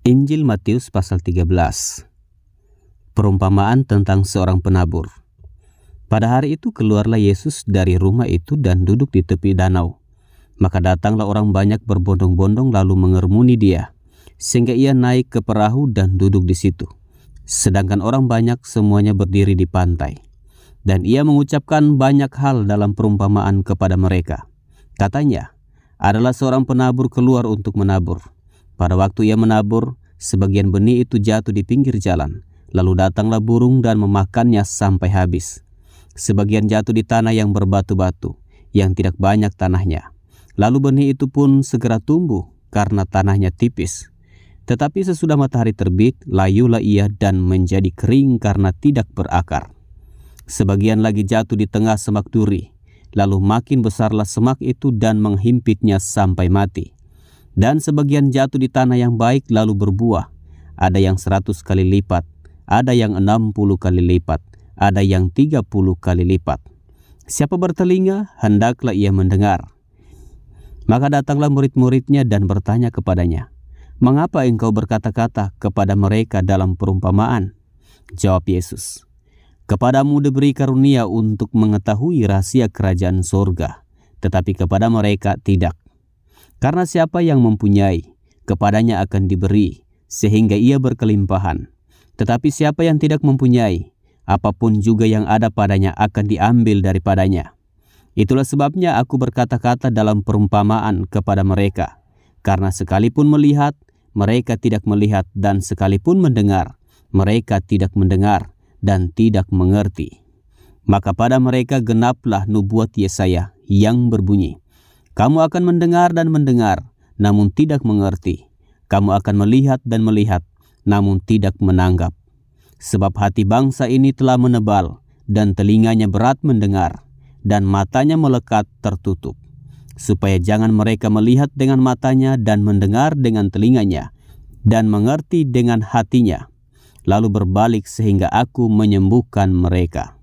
Injil Matius pasal 13. Perumpamaan tentang seorang penabur. Pada hari itu keluarlah Yesus dari rumah itu dan duduk di tepi danau. Maka datanglah orang banyak berbondong-bondong lalu mengerumuni dia, sehingga ia naik ke perahu dan duduk di situ. Sedangkan orang banyak semuanya berdiri di pantai. Dan ia mengucapkan banyak hal dalam perumpamaan kepada mereka. Katanya, adalah seorang penabur keluar untuk menabur. Pada waktu ia menabur, sebagian benih itu jatuh di pinggir jalan. Lalu datanglah burung dan memakannya sampai habis. Sebagian jatuh di tanah yang berbatu-batu, yang tidak banyak tanahnya. Lalu benih itu pun segera tumbuh karena tanahnya tipis. Tetapi sesudah matahari terbit, layulah ia dan menjadi kering karena tidak berakar. Sebagian lagi jatuh di tengah semak duri. Lalu makin besarlah semak itu dan menghimpitnya sampai mati. Dan sebagian jatuh di tanah yang baik lalu berbuah. Ada yang 100 kali lipat, ada yang 60 kali lipat, ada yang 30 kali lipat. Siapa bertelinga, hendaklah ia mendengar. Maka datanglah murid-muridnya dan bertanya kepadanya, "Mengapa engkau berkata-kata kepada mereka dalam perumpamaan?" Jawab Yesus, "Kepadamu diberi karunia untuk mengetahui rahasia kerajaan sorga, tetapi kepada mereka tidak. Karena siapa yang mempunyai, kepadanya akan diberi, sehingga ia berkelimpahan. Tetapi siapa yang tidak mempunyai, apapun juga yang ada padanya akan diambil daripadanya. Itulah sebabnya aku berkata-kata dalam perumpamaan kepada mereka, karena sekalipun melihat, mereka tidak melihat, dan sekalipun mendengar, mereka tidak mendengar dan tidak mengerti. Maka pada mereka genaplah nubuat Yesaya yang berbunyi, kamu akan mendengar dan mendengar, namun tidak mengerti. Kamu akan melihat dan melihat, namun tidak menanggap. Sebab hati bangsa ini telah menebal, dan telinganya berat mendengar, dan matanya melekat tertutup. Supaya jangan mereka melihat dengan matanya dan mendengar dengan telinganya, dan mengerti dengan hatinya, lalu berbalik sehingga aku menyembuhkan mereka.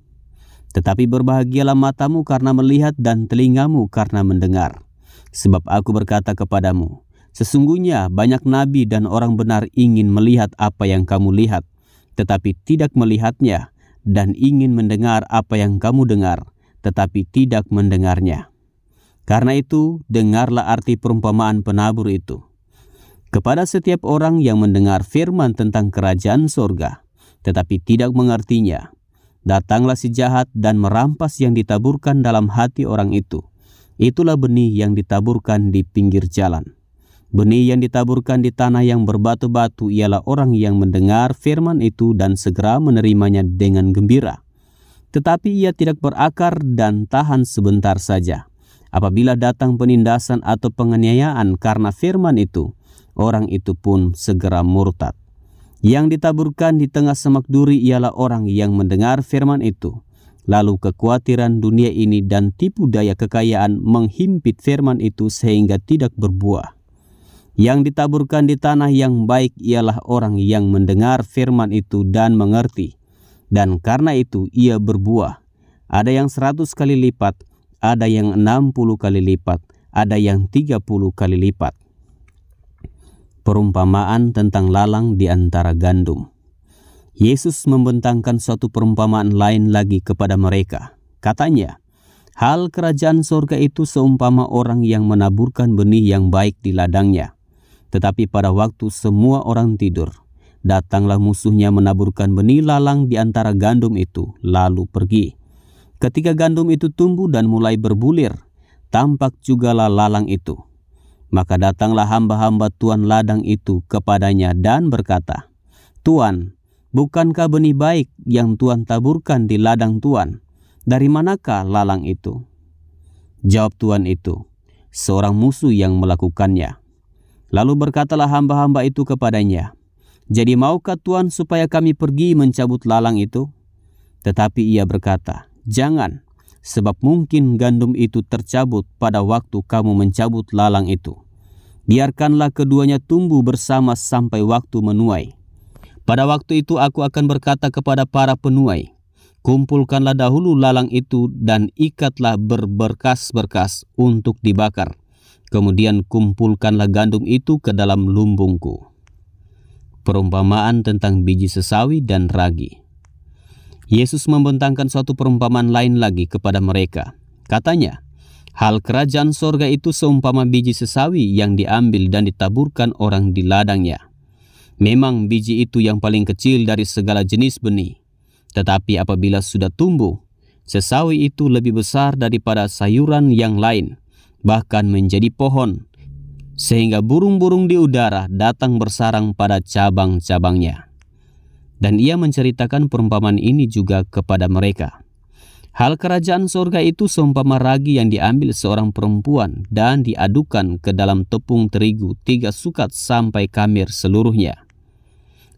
Tetapi berbahagialah matamu karena melihat dan telingamu karena mendengar. Sebab aku berkata kepadamu, sesungguhnya banyak nabi dan orang benar ingin melihat apa yang kamu lihat, tetapi tidak melihatnya, dan ingin mendengar apa yang kamu dengar, tetapi tidak mendengarnya. Karena itu, dengarlah arti perumpamaan penabur itu. Kepada setiap orang yang mendengar firman tentang kerajaan sorga, tetapi tidak mengertinya, datanglah si jahat dan merampas yang ditaburkan dalam hati orang itu. Itulah benih yang ditaburkan di pinggir jalan. Benih yang ditaburkan di tanah yang berbatu-batu ialah orang yang mendengar firman itu dan segera menerimanya dengan gembira. Tetapi ia tidak berakar dan tahan sebentar saja. Apabila datang penindasan atau penganiayaan karena firman itu, orang itu pun segera murtad. Yang ditaburkan di tengah semak duri ialah orang yang mendengar firman itu. Lalu kekhawatiran dunia ini dan tipu daya kekayaan menghimpit firman itu sehingga tidak berbuah. Yang ditaburkan di tanah yang baik ialah orang yang mendengar firman itu dan mengerti. Dan karena itu ia berbuah. Ada yang 100 kali lipat, ada yang 60 kali lipat, ada yang 30 kali lipat. Perumpamaan tentang lalang di antara gandum. Yesus membentangkan suatu perumpamaan lain lagi kepada mereka. Katanya, hal kerajaan sorga itu seumpama orang yang menaburkan benih yang baik di ladangnya. Tetapi pada waktu semua orang tidur, datanglah musuhnya menaburkan benih lalang di antara gandum itu, lalu pergi. Ketika gandum itu tumbuh dan mulai berbulir, tampak jugalah lalang itu. Maka datanglah hamba-hamba tuan ladang itu kepadanya dan berkata, "Tuan, bukankah benih baik yang Tuan taburkan di ladang Tuan? Dari manakah lalang itu?" Jawab tuan itu, "Seorang musuh yang melakukannya." Lalu berkatalah hamba-hamba itu kepadanya, "Jadi maukah Tuan supaya kami pergi mencabut lalang itu?" Tetapi ia berkata, "Jangan, sebab mungkin gandum itu tercabut pada waktu kamu mencabut lalang itu. Biarkanlah keduanya tumbuh bersama sampai waktu menuai. Pada waktu itu aku akan berkata kepada para penuai, kumpulkanlah dahulu lalang itu dan ikatlah berberkas-berkas untuk dibakar. Kemudian kumpulkanlah gandum itu ke dalam lumbungku." Perumpamaan tentang biji sesawi dan ragi. Yesus membentangkan suatu perumpamaan lain lagi kepada mereka. Katanya, hal kerajaan sorga itu seumpama biji sesawi yang diambil dan ditaburkan orang di ladangnya. Memang biji itu yang paling kecil dari segala jenis benih. Tetapi apabila sudah tumbuh, sesawi itu lebih besar daripada sayuran yang lain, bahkan menjadi pohon, sehingga burung-burung di udara datang bersarang pada cabang-cabangnya. Dan ia menceritakan perumpamaan ini juga kepada mereka. Hal kerajaan sorga itu seumpama ragi yang diambil seorang perempuan dan diadukan ke dalam tepung terigu 3 sukat sampai kamir seluruhnya.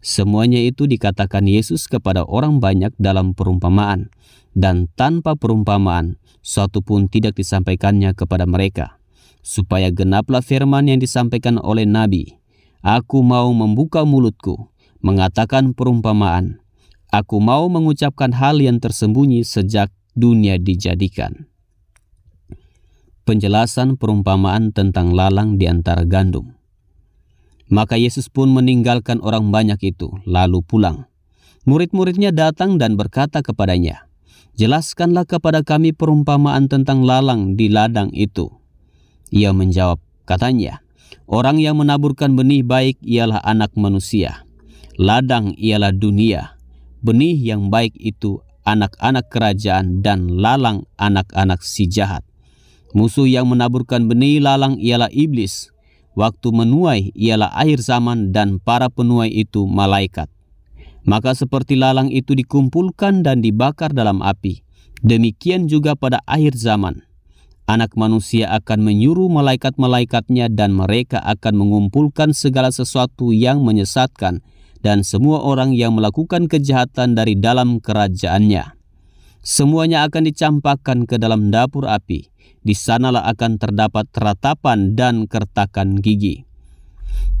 Semuanya itu dikatakan Yesus kepada orang banyak dalam perumpamaan, dan tanpa perumpamaan suatu pun tidak disampaikannya kepada mereka, supaya genaplah firman yang disampaikan oleh Nabi, "Aku mau membuka mulutku, mengatakan perumpamaan. Aku mau mengucapkan hal yang tersembunyi sejak dunia dijadikan." Penjelasan perumpamaan tentang lalang di antara gandum. Maka Yesus pun meninggalkan orang banyak itu, lalu pulang. Murid-muridnya datang dan berkata kepadanya, "Jelaskanlah kepada kami perumpamaan tentang lalang di ladang itu." Ia menjawab, katanya, "Orang yang menaburkan benih baik ialah anak manusia. Ladang ialah dunia. Benih yang baik itu anak-anak kerajaan, dan lalang anak-anak si jahat. Musuh yang menaburkan benih lalang ialah iblis. Waktu menuai ialah akhir zaman, dan para penuai itu malaikat. Maka seperti lalang itu dikumpulkan dan dibakar dalam api, demikian juga pada akhir zaman. Anak manusia akan menyuruh malaikat-malaikatnya, dan mereka akan mengumpulkan segala sesuatu yang menyesatkan dan semua orang yang melakukan kejahatan dari dalam kerajaannya. Semuanya akan dicampakkan ke dalam dapur api. Di sanalah akan terdapat ratapan dan kertakan gigi.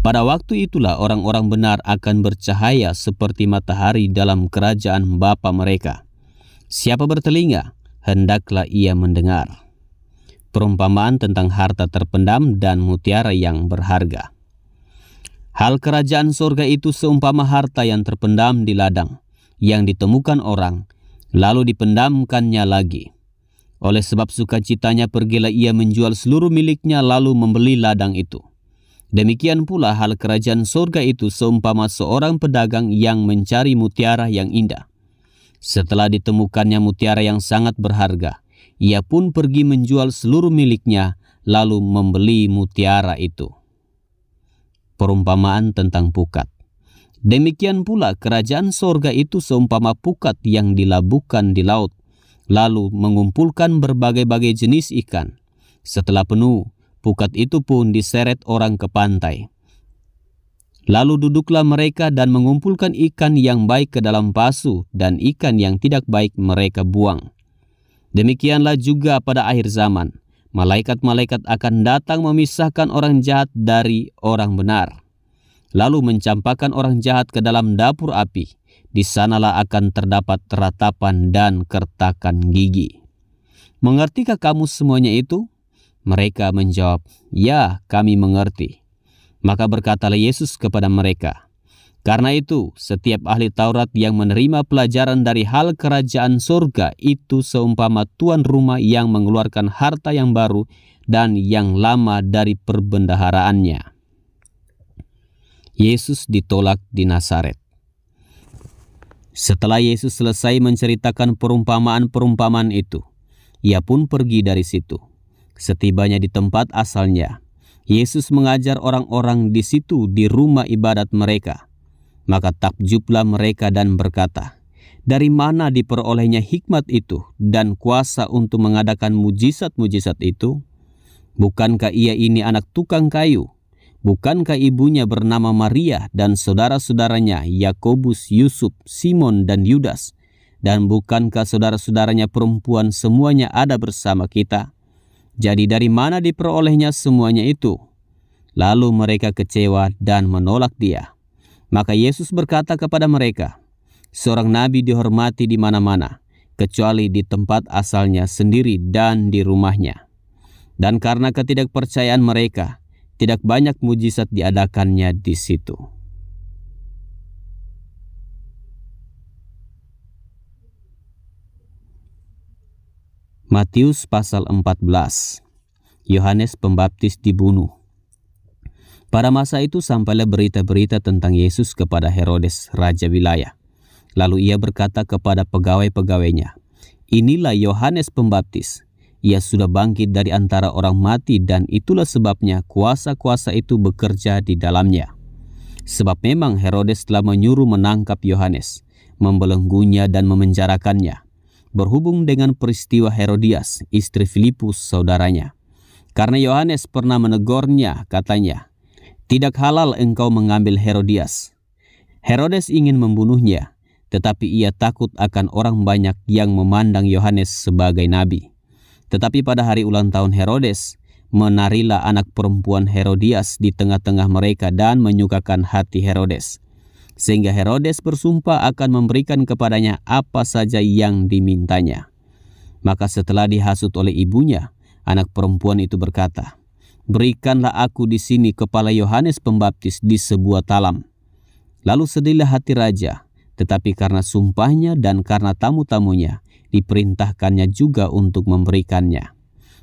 Pada waktu itulah orang-orang benar akan bercahaya seperti matahari dalam kerajaan Bapa mereka. Siapa bertelinga, hendaklah ia mendengar. Perumpamaan tentang harta terpendam dan mutiara yang berharga. Hal kerajaan sorga itu seumpama harta yang terpendam di ladang, yang ditemukan orang, lalu dipendamkannya lagi. Oleh sebab sukacitanya pergilah ia menjual seluruh miliknya, lalu membeli ladang itu. Demikian pula hal kerajaan sorga itu seumpama seorang pedagang yang mencari mutiara yang indah. Setelah ditemukannya mutiara yang sangat berharga, ia pun pergi menjual seluruh miliknya, lalu membeli mutiara itu. Perumpamaan tentang pukat. Demikian pula kerajaan sorga itu seumpama pukat yang dilabuhkan di laut, lalu mengumpulkan berbagai-bagai jenis ikan. Setelah penuh, pukat itu pun diseret orang ke pantai. Lalu duduklah mereka dan mengumpulkan ikan yang baik ke dalam pasu, dan ikan yang tidak baik mereka buang. Demikianlah juga pada akhir zaman, malaikat-malaikat akan datang memisahkan orang jahat dari orang benar, lalu mencampakkan orang jahat ke dalam dapur api. Di sanalah akan terdapat ratapan dan kertakan gigi. Mengertikah kamu semuanya itu? Mereka menjawab, "Ya, kami mengerti." Maka berkatalah Yesus kepada mereka, "Karena itu, setiap ahli Taurat yang menerima pelajaran dari hal kerajaan surga itu seumpama tuan rumah yang mengeluarkan harta yang baru dan yang lama dari perbendaharaannya." Yesus ditolak di Nazaret. Setelah Yesus selesai menceritakan perumpamaan-perumpamaan itu, ia pun pergi dari situ. Setibanya di tempat asalnya, Yesus mengajar orang-orang di situ di rumah ibadat mereka. Maka takjublah mereka dan berkata, "Dari mana diperolehnya hikmat itu dan kuasa untuk mengadakan mujizat-mujizat itu? Bukankah ia ini anak tukang kayu? Bukankah ibunya bernama Maria dan saudara-saudaranya Yakobus, Yusuf, Simon, dan Yudas? Dan bukankah saudara-saudaranya perempuan semuanya ada bersama kita? Jadi dari mana diperolehnya semuanya itu?" Lalu mereka kecewa dan menolak dia. Maka Yesus berkata kepada mereka, "Seorang nabi dihormati di mana-mana, kecuali di tempat asalnya sendiri dan di rumahnya." Dan karena ketidakpercayaan mereka, tidak banyak mujizat diadakannya di situ. Matius pasal 14. Yohanes Pembaptis dibunuh. Pada masa itu sampailah berita-berita tentang Yesus kepada Herodes, raja wilayah. Lalu ia berkata kepada pegawai-pegawainya, "Inilah Yohanes Pembaptis. Ia sudah bangkit dari antara orang mati dan itulah sebabnya kuasa-kuasa itu bekerja di dalamnya." Sebab memang Herodes telah menyuruh menangkap Yohanes, membelenggunya dan memenjarakannya, berhubung dengan peristiwa Herodias, istri Filipus saudaranya. Karena Yohanes pernah menegurnya, katanya, "Tidak halal engkau mengambil Herodias." Herodes ingin membunuhnya, tetapi ia takut akan orang banyak yang memandang Yohanes sebagai nabi. Tetapi pada hari ulang tahun Herodes, menarilah anak perempuan Herodias di tengah-tengah mereka dan menyukakan hati Herodes. Sehingga Herodes bersumpah akan memberikan kepadanya apa saja yang dimintanya. Maka setelah dihasut oleh ibunya, anak perempuan itu berkata, "Berikanlah aku di sini kepala Yohanes Pembaptis di sebuah talam." Lalu sedihlah hati raja, tetapi karena sumpahnya dan karena tamu-tamunya, diperintahkannya juga untuk memberikannya.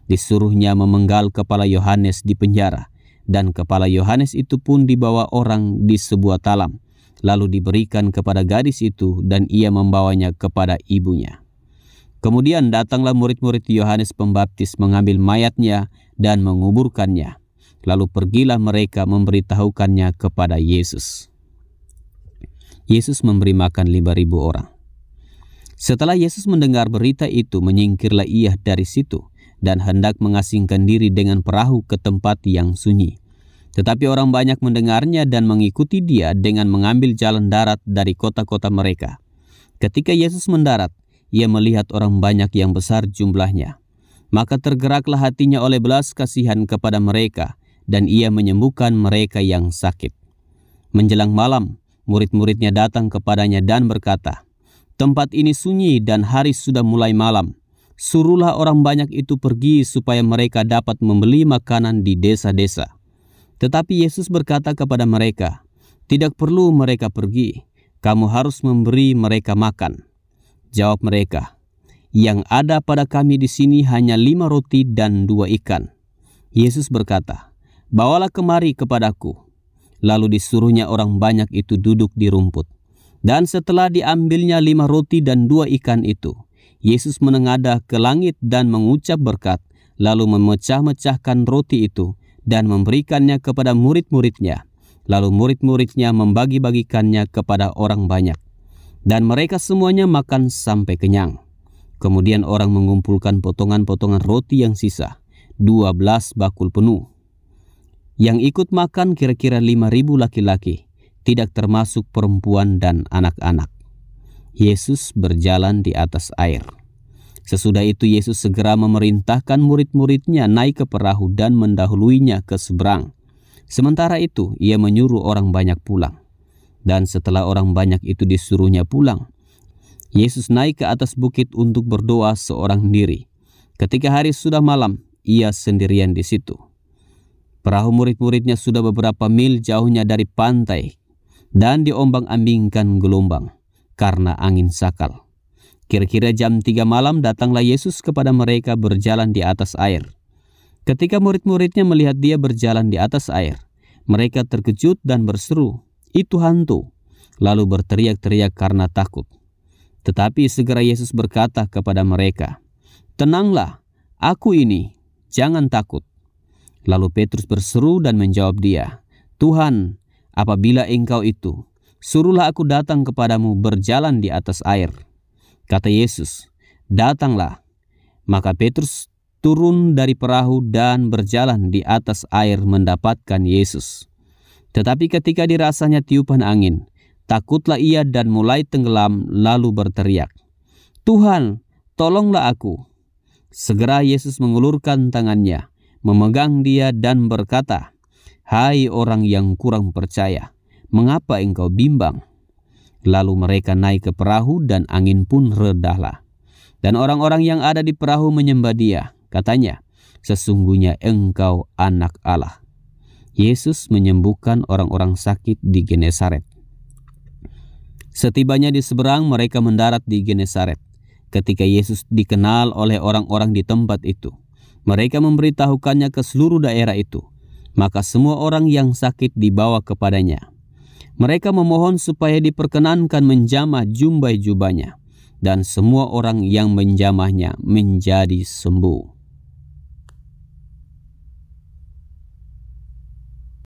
Disuruhnya memenggal kepala Yohanes di penjara, dan kepala Yohanes itu pun dibawa orang di sebuah talam, lalu diberikan kepada gadis itu dan ia membawanya kepada ibunya. Kemudian datanglah murid-murid Yohanes Pembaptis mengambil mayatnya dan menguburkannya. Lalu pergilah mereka memberitahukannya kepada Yesus. Yesus memberi makan 5.000 orang. Setelah Yesus mendengar berita itu, menyingkirlah ia dari situ dan hendak mengasingkan diri dengan perahu ke tempat yang sunyi. Tetapi orang banyak mendengarnya dan mengikuti dia dengan mengambil jalan darat dari kota-kota mereka. Ketika Yesus mendarat, ia melihat orang banyak yang besar jumlahnya. Maka tergeraklah hatinya oleh belas kasihan kepada mereka, dan ia menyembuhkan mereka yang sakit. Menjelang malam, murid-muridnya datang kepadanya dan berkata, "Tempat ini sunyi dan hari sudah mulai malam. Suruhlah orang banyak itu pergi supaya mereka dapat membeli makanan di desa-desa." Tetapi Yesus berkata kepada mereka, "Tidak perlu mereka pergi, kamu harus memberi mereka makan." Jawab mereka, "Yang ada pada kami di sini hanya 5 roti dan 2 ikan." Yesus berkata, "Bawalah kemari kepadaku." Lalu disuruhnya orang banyak itu duduk di rumput. Dan setelah diambilnya 5 roti dan 2 ikan itu, Yesus menengadah ke langit dan mengucap berkat, lalu memecah-mecahkan roti itu dan memberikannya kepada murid-muridnya. Lalu murid-muridnya membagi-bagikannya kepada orang banyak. Dan mereka semuanya makan sampai kenyang. Kemudian orang mengumpulkan potongan-potongan roti yang sisa, 12 bakul penuh. Yang ikut makan kira-kira 5.000 laki-laki, tidak termasuk perempuan dan anak-anak. Yesus berjalan di atas air. Sesudah itu Yesus segera memerintahkan murid-muridnya naik ke perahu dan mendahuluinya ke seberang. Sementara itu ia menyuruh orang banyak pulang. Dan setelah orang banyak itu disuruhnya pulang, Yesus naik ke atas bukit untuk berdoa seorang diri. Ketika hari sudah malam, ia sendirian di situ. Perahu murid-muridnya sudah beberapa mil jauhnya dari pantai dan diombang-ambingkan gelombang karena angin sakal. Kira-kira jam 3 malam datanglah Yesus kepada mereka berjalan di atas air. Ketika murid-muridnya melihat dia berjalan di atas air, mereka terkejut dan berseru, "Itu hantu!" Lalu berteriak-teriak karena takut. Tetapi segera Yesus berkata kepada mereka, "Tenanglah, aku ini, jangan takut." Lalu Petrus berseru dan menjawab dia, "Tuhan, apabila engkau itu, suruhlah aku datang kepadamu berjalan di atas air." Kata Yesus, "Datanglah." Maka Petrus turun dari perahu dan berjalan di atas air mendapatkan Yesus. Tetapi ketika dirasanya tiupan angin, takutlah ia dan mulai tenggelam lalu berteriak, "Tuhan, tolonglah aku." Segera Yesus mengulurkan tangannya, memegang dia dan berkata, "Hai orang yang kurang percaya, mengapa engkau bimbang?" Lalu mereka naik ke perahu dan angin pun redahlah. Dan orang-orang yang ada di perahu menyembah dia, katanya, "Sesungguhnya engkau anak Allah." Yesus menyembuhkan orang-orang sakit di Genesaret. Setibanya di seberang, mereka mendarat di Genesaret. ketika Yesus dikenal oleh orang-orang di tempat itu. Mereka memberitahukannya ke seluruh daerah itu. Maka semua orang yang sakit dibawa kepadanya. Mereka memohon supaya diperkenankan menjamah jumbai jubahnya, dan semua orang yang menjamahnya menjadi sembuh.